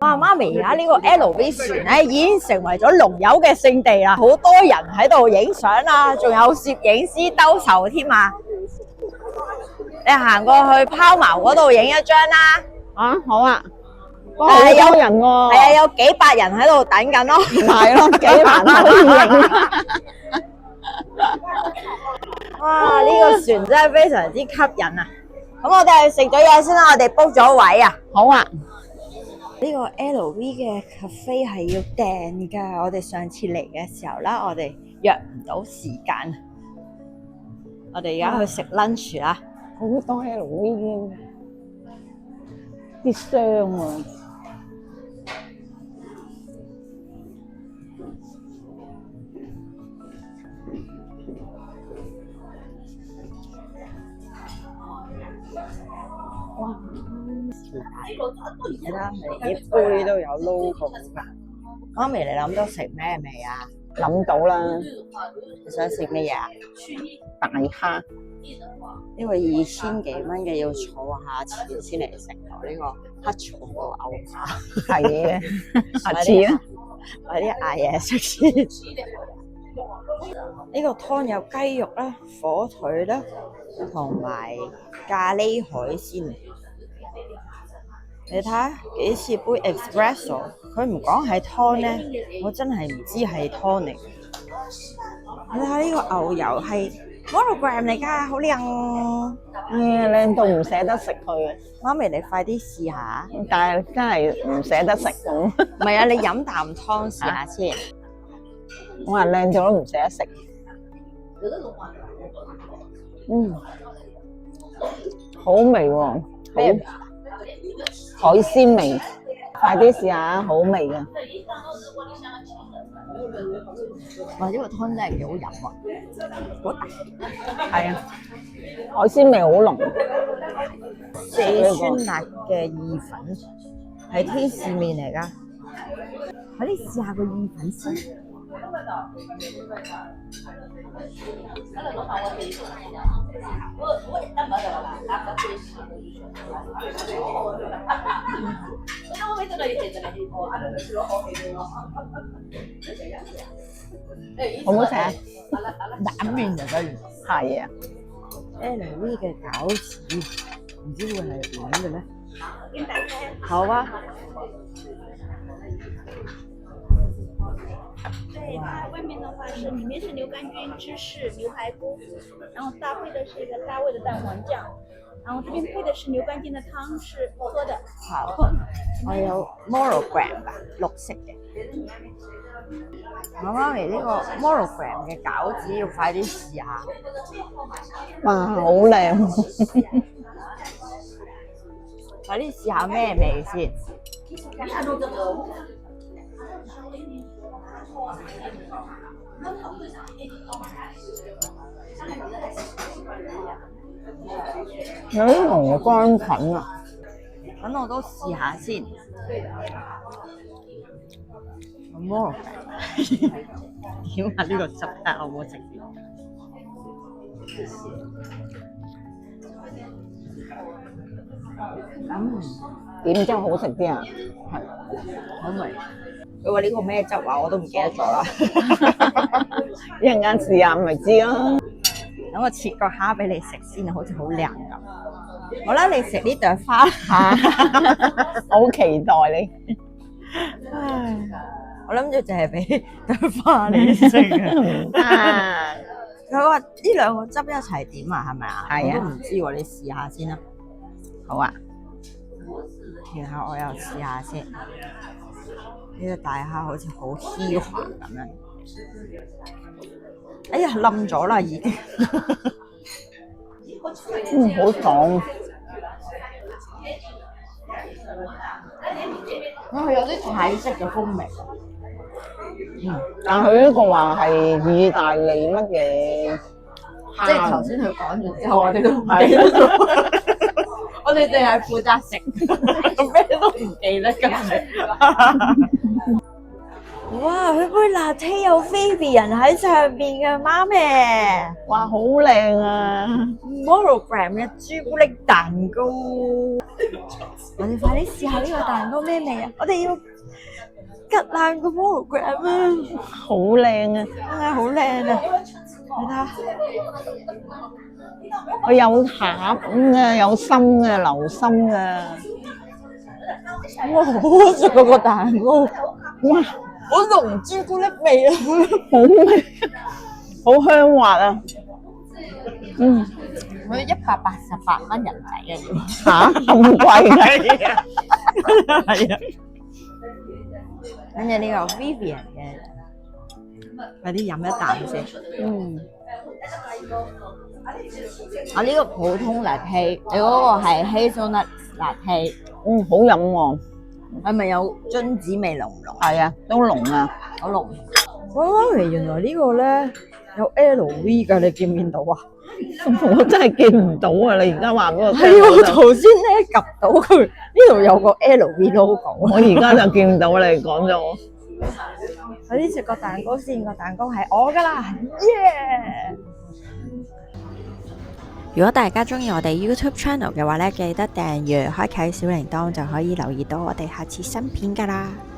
哇，媽咪而家呢個 LV 船咧已經成為咗龍友嘅聖地啦，好多人喺度影相啦，仲有攝影師兜售添啊！你行過去拋錨嗰度影一張啦。啊，好啊，哇，好多人喎。係啊，有幾百人喺度等緊咯。係咯，幾萬可以影。哇！呢個船真係非常之吸引啊！咁我哋食咗嘢先啦，我哋 book 咗位啊。好啊。呢個 LV 嘅 cafe 係要訂㗎，我哋上次嚟嘅時候啦，我哋約唔到時間。我哋而家去食 lunch 啦。好多 LV 啲箱啊！哇！睇啦，啲杯都有 logo 㗎。媽咪，你諗到食咩未啊？諗到啦，你想食咩嘢啊？大蝦。呢個2000幾蚊嘅要儲下錢先嚟食喎，呢個黑松露牛扒。係嘅，下次啦。快啲嗌嘢食先。呢個湯有雞肉啦、火腿啦，同埋咖喱海鮮。你睇下幾似杯 espresso， 佢唔講係湯咧，我真係唔知係湯嚟。你睇下呢個牛油係 monogram 嚟㗎，好靚。靚到唔捨得食佢。媽咪，你快啲試下。但係真係唔捨得食咁。唔係啊，你飲啖湯試下先。我話靚到都唔捨得食。好味喎，好海鮮味，快啲試下，好味㗎。哇！呢個湯真係幾好飲啊，好大。係啊，海鮮味好濃。四川辣嘅意粉係天使麵嚟㗎，快啲試下個意粉先。好唔好食啊？冷麵嚟㗎，係啊。LV 嘅餃子，唔知會係點嘅咧？好啊。对，它外面的话是里面是牛肝菌、芝士、牛排骨，然後搭配的是一個大味的蛋黃醬，然後這邊配的是牛肝菌的湯，是喝的。好，我有 monogram 吧，綠色嘅。我媽咪呢個 monogram 嘅餃子要快啲試下。哇，好靚！快啲試下咩味先？有啲龍肝菌啊，等我都試下先。monogram 點啊？呢個汁睇下好唔好食啲？點真好食啲啊？係，好味。佢話呢個咩汁啊？我都唔記得咗啦。一陣間試下咪知咯。等我切個蝦俾你食先，好似好靚咁。好啦，你食呢朵花嚇，我好期待你。唉，我諗住淨係俾朵花你食啊。佢話呢兩個汁一齊點啊？係咪啊？係啊。我都唔知喎，你試下先啦。好啊。然後我又試下先。呢個大蝦好似好稀滑咁樣。哎呀，冧咗啦已經。好爽。佢有啲泰式嘅風味。但佢呢個話係意大利乜嘢？即係頭先佢講完之後，我哋都唔記得咗。我哋淨係負責食，咩都唔記得㗎。哇！佢杯拿鐵有菲比人喺上邊嘅，媽咪哇，好靚啊！ ，monogram 嘅朱古力蛋糕。我哋快啲試下呢個蛋糕咩味啊！我哋要吉爛個 monogram 啊！好靚啊！真係好靚啊！你睇下，佢有餡嘅，有心嘅，流心嘅。哇！好好食嗰個蛋糕，哇，好濃朱古力味啊！好味，好香滑啊！嗯，佢188蚊人仔嘅要。吓咁貴嘅？係啊，跟住呢個 Vivian 嘅，快啲飲一啖先。嗯，我呢個普通拿鐵，你嗰個係 hazelnut 拿鐵，嗯，好飲喎。係咪有榛子味濃唔濃？係啊，都濃啊。好濃。哇！媽咪，原來呢個咧有 LV 㗎，你見唔見到啊？我真係見唔到啊！你而家話俾我聽，係我我就頭先咧及到佢呢度有個 LV logo。我而家就見到你講咗。快啲食個蛋糕先，個蛋糕係我㗎啦，耶！如果大家中意我哋 YouTube channel 嘅話咧，記得訂閱、開啟小鈴鐺就可以留意到我哋下次新片㗎啦。